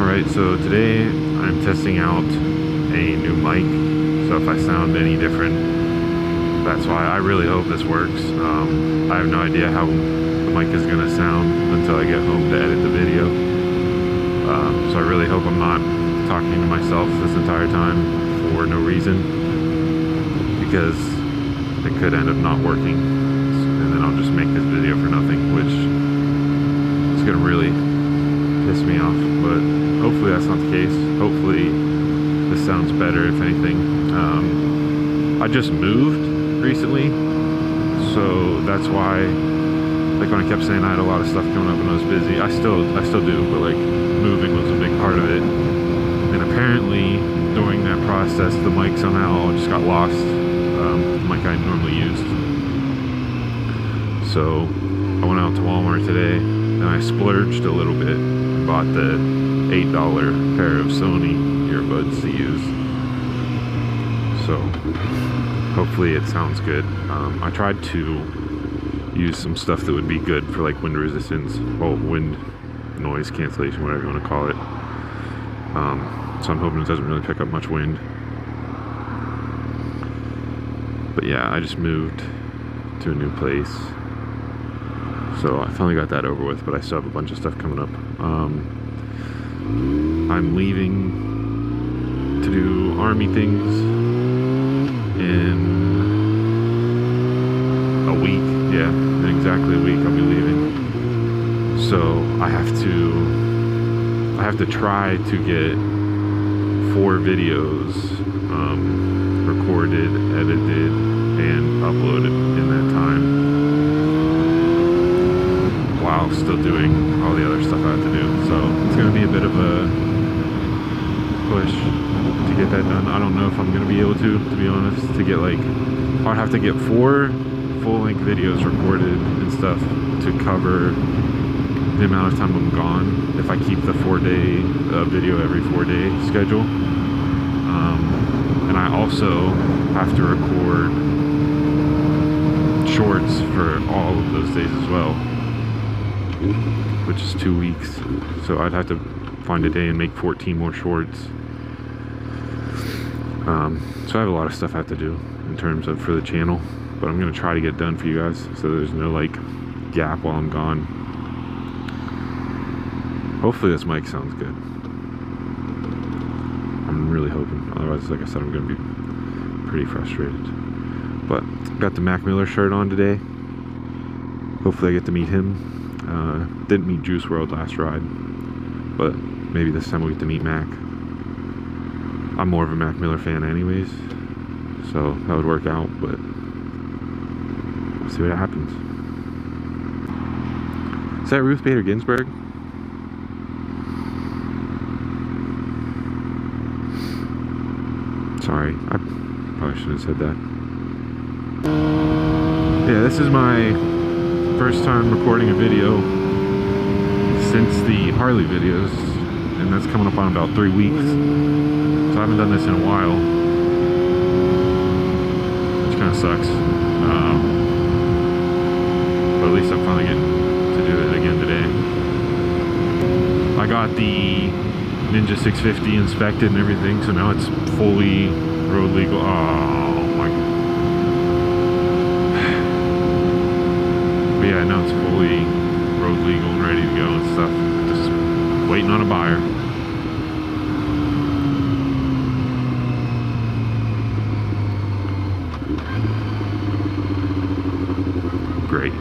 Alright, so today I'm testing out a new mic, so if I sound any different, that's why. I really hope this works. I have no idea how the mic is going to sound until I get home to edit the video. So I really hope I'm not talking to myself this entire time for no reason, because it could end up not working, and then I'll just make this video for nothing, which is going to really piss me off, but hopefully that's not the case. Hopefully this sounds better, if anything. I just moved recently, so that's why, like, when I kept saying I had a lot of stuff coming up and I was busy, I still do, but like moving was a big part of it. And apparently during that process the mic somehow just got lost, the mic I normally used. So I went out to Walmart today and I splurged a little bit and bought the $8 pair of Sony earbuds to use. So hopefully it sounds good. I tried to use some stuff that would be good for like wind resistance, well, wind noise cancellation, whatever you want to call it. So I'm hoping it doesn't really pick up much wind. But yeah, I just moved to a new place, so I finally got that over with, but I still have a bunch of stuff coming up. I'm leaving to do army things in a week. Yeah, in exactly a week I'll be leaving. So I have to try to get 4 videos recorded, edited, and uploaded in that time, while still doing all the other stuff I have to do. So it's going to be a bit of a push to get that done. I don't know if I'm going to be able to be honest, to get like, I'd have to get 4 full-length videos recorded and stuff to cover the amount of time I'm gone, if I keep the 4-day video every 4-day schedule. And I also have to record shorts for all of those days as well, which is 2 weeks. So I'd have to find a day and make 14 more shorts. So I have a lot of stuff I have to do in terms of for the channel, but I'm going to try to get done for you guys, so there's no like gap while I'm gone. Hopefully this mic sounds good. I'm really hoping. Otherwise, like I said, I'm going to be pretty frustrated. But got the Mac Miller shirt on today. Hopefully I get to meet him. Didn't meet Juice WRLD last ride, but maybe this time we'll get to meet Mac. I'm more of a Mac Miller fan anyways, so that would work out, but we'll see what happens. Is that Ruth Bader Ginsburg? Sorry, I probably shouldn't have said that. Yeah, this is my first time recording a video since the Harley videos, and that's coming up on about 3 weeks. So I haven't done this in a while, which kind of sucks. But at least I'm finally getting to do it again today. I got the Ninja 650 inspected and everything, so now it's fully road legal. Oh my god. But yeah, now it's fully road legal and ready to go and stuff. Just waiting on a buyer. Great.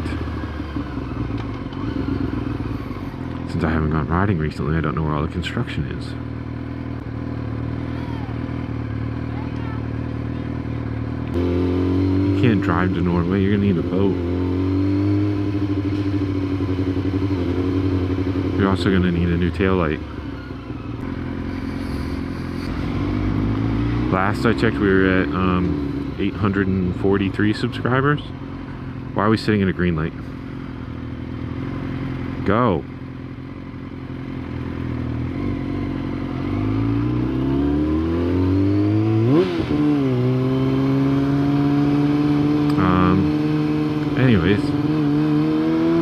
Since I haven't gone riding recently, I don't know where all the construction is. You can't drive to Norway, you're gonna need a boat. You're also gonna need a new taillight. Last I checked, we were at 843 subscribers. Why are we sitting in a green light? Go. Anyways,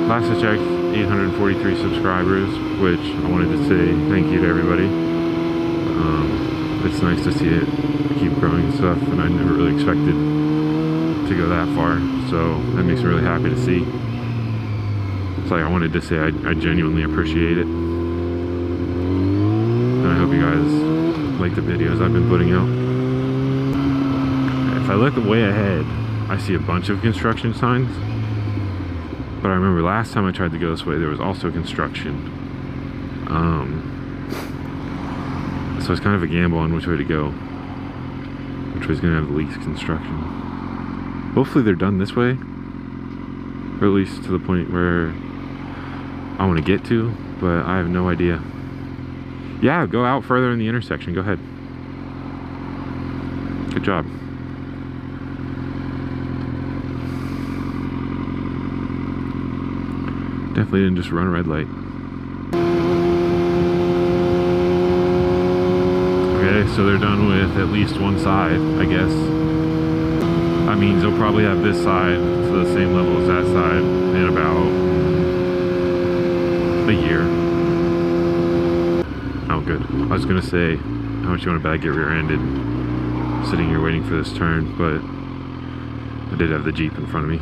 last I checked, 843 subscribers, which I wanted to say thank you to everybody. It's nice to see it keep growing and stuff, and I never really expected to go that far, so that makes me really happy to see. It's like I wanted to say I genuinely appreciate it, and I hope you guys like the videos I've been putting out. If I look way ahead, I see a bunch of construction signs, but I remember last time I tried to go this way there was also construction. So it's kind of a gamble on which way to go. Which way's gonna have the least construction. Hopefully they're done this way. Or at least to the point where I want to get to, but I have no idea. Yeah, go out further in the intersection. Go ahead. Good job. Definitely didn't just run a red light. Okay, so they're done with at least one side, I guess. That means they'll probably have this side to the same level as that side in about a year. Oh, good. I was gonna say, how much you want to bet I get rear-ended sitting here waiting for this turn, but I did have the Jeep in front of me.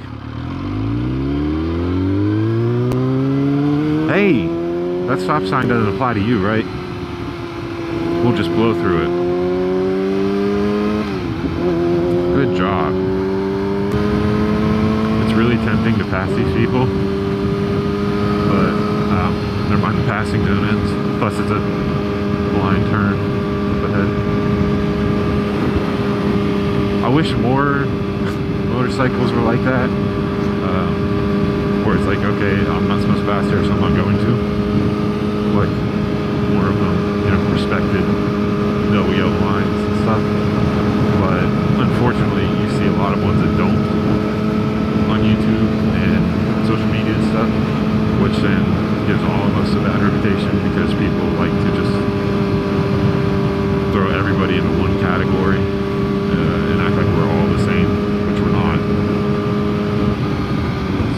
Hey, that stop sign doesn't apply to you, right? We'll just blow through it. Good job. It's really tempting to pass these people, but never mind, the passing zone ends. Plus it's a blind turn up ahead. I wish more motorcycles were like that. Where it's like, okay, I'm not supposed to pass here, so I'm not going to. Like, more of them, you know, respected, no yellow lines and stuff. But unfortunately, you see a lot of ones that don't on YouTube and social media and stuff, which then gives all of us a bad reputation because people like to just throw everybody into one category and act like we're all the same, which we're not.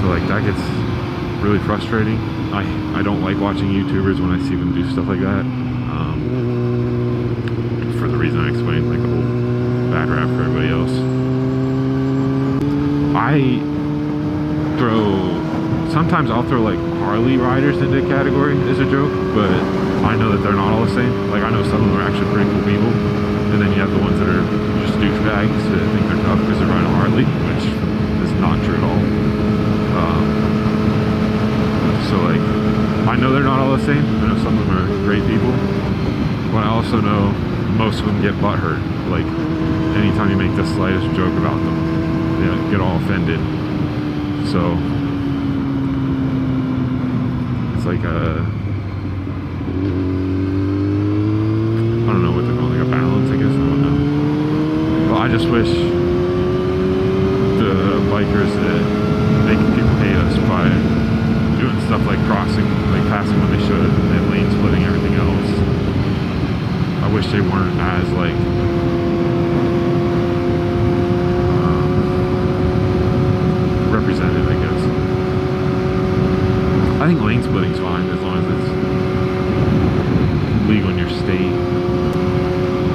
So like that gets really frustrating. I don't like watching YouTubers when I see them do stuff like that. For the reason I explained, like the whole bad rap for everybody else. Sometimes I'll throw like Harley riders into a category as a joke, but I know that they're not all the same. Like I know some of them are actually pretty cool people, and then you have the ones that are just douchebags that think they're tough because they're riding a Harley, which is not true at all. So like, I know they're not all the same. I know some of them are great people, but I also know most of them get butthurt. Like, anytime you make the slightest joke about them, they get all offended. So, it's like I don't know what they're called, like a balance, I guess, I don't know. But I just wish the bikers that make people hate us by doing stuff like crossing, like passing when they should, and lane splitting, everything else. I wish they weren't as like represented, I guess. I think lane splitting's fine as long as it's legal in your state.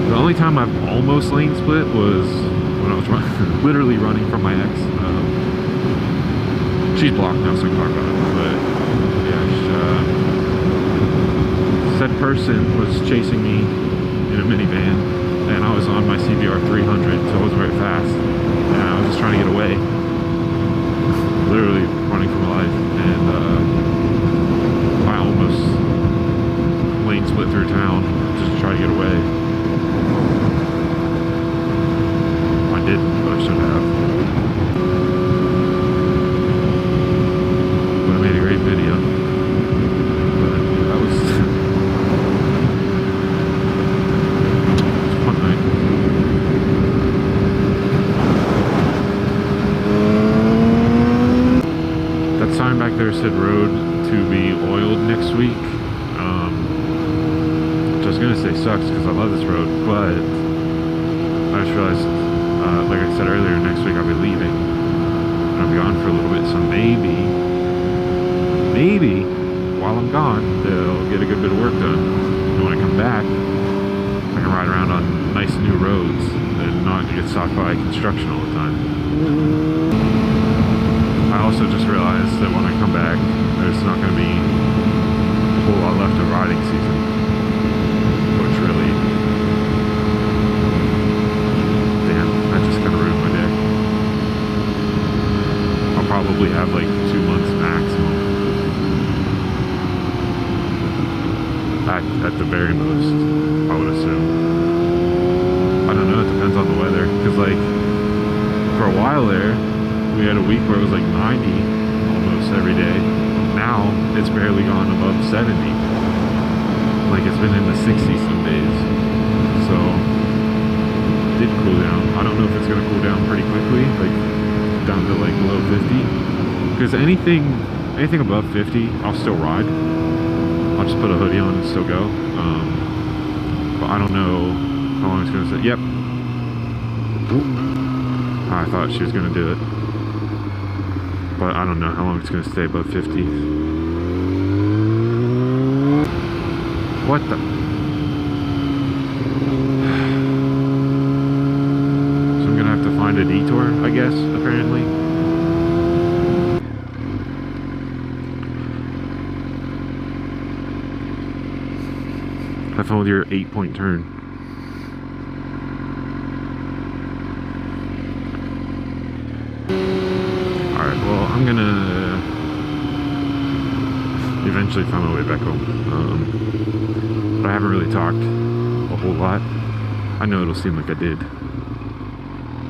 The only time I've almost lane split was when I was literally running from my ex. She's blocked now, so I can talk about it. But yeah, said person was chasing me in a minivan, and I was on my CBR 300, so I wasn't very fast, and I was just trying to get away, literally running for my life, and I almost lane split through town just to try to get away. I didn't, but I should have. But I made a great video. But that was fun night. That sign back there said road to be oiled next week. Which I was gonna say sucks because I love this road, but I just realized, like I said earlier, next week I'll be leaving and I'll be gone for a little bit, so maybe maybe while I'm gone, they'll get a good bit of work done. And when I come back, I can ride around on nice new roads and not get stopped by construction all the time. I also just realized that when I come back, there's not going to be a whole lot left of riding season, which really, damn, that just kind of ruined my day. I'll probably have like 2 months maximum, at the very most, I would assume. I don't know, it depends on the weather, because like for a while there we had a week where it was like 90 almost every day. Now it's barely gone above 70. Like it's been in the 60s some days, so it did cool down. I don't know if it's going to cool down pretty quickly, like down to like below 50, because anything above 50 I'll still ride. I'll just put a hoodie on and still go. But I don't know how long it's going to stay. Yep. I thought she was going to do it. But I don't know how long it's going to stay above 50. What the? So I'm going to have to find a detour, I guess, apparently. I followed your 8-point turn. Alright, well, I'm gonna eventually find my way back home. But I haven't really talked a whole lot. I know it'll seem like I did,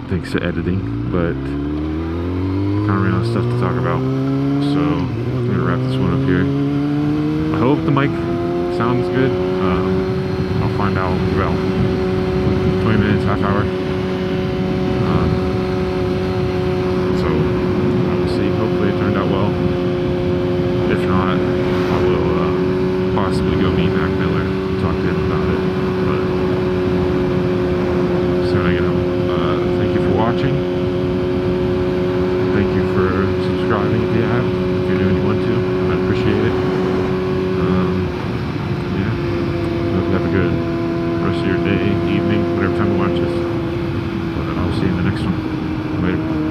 thanks to editing, but kind of ran out of stuff to talk about. So I'm gonna wrap this one up here. I hope the mic sounds good. I'll find out in about 20 minutes, half hour. So we'll see. Hopefully it turned out well. If not, I will possibly go meet Mac Miller and talk to him about it. But soon I get home. Thank you for watching. Thank you for subscribing if you have. If you're new and you want to, I'd appreciate it. Have a good rest of your day, evening, whatever time you watch this. But I'll see you in the next one. Later.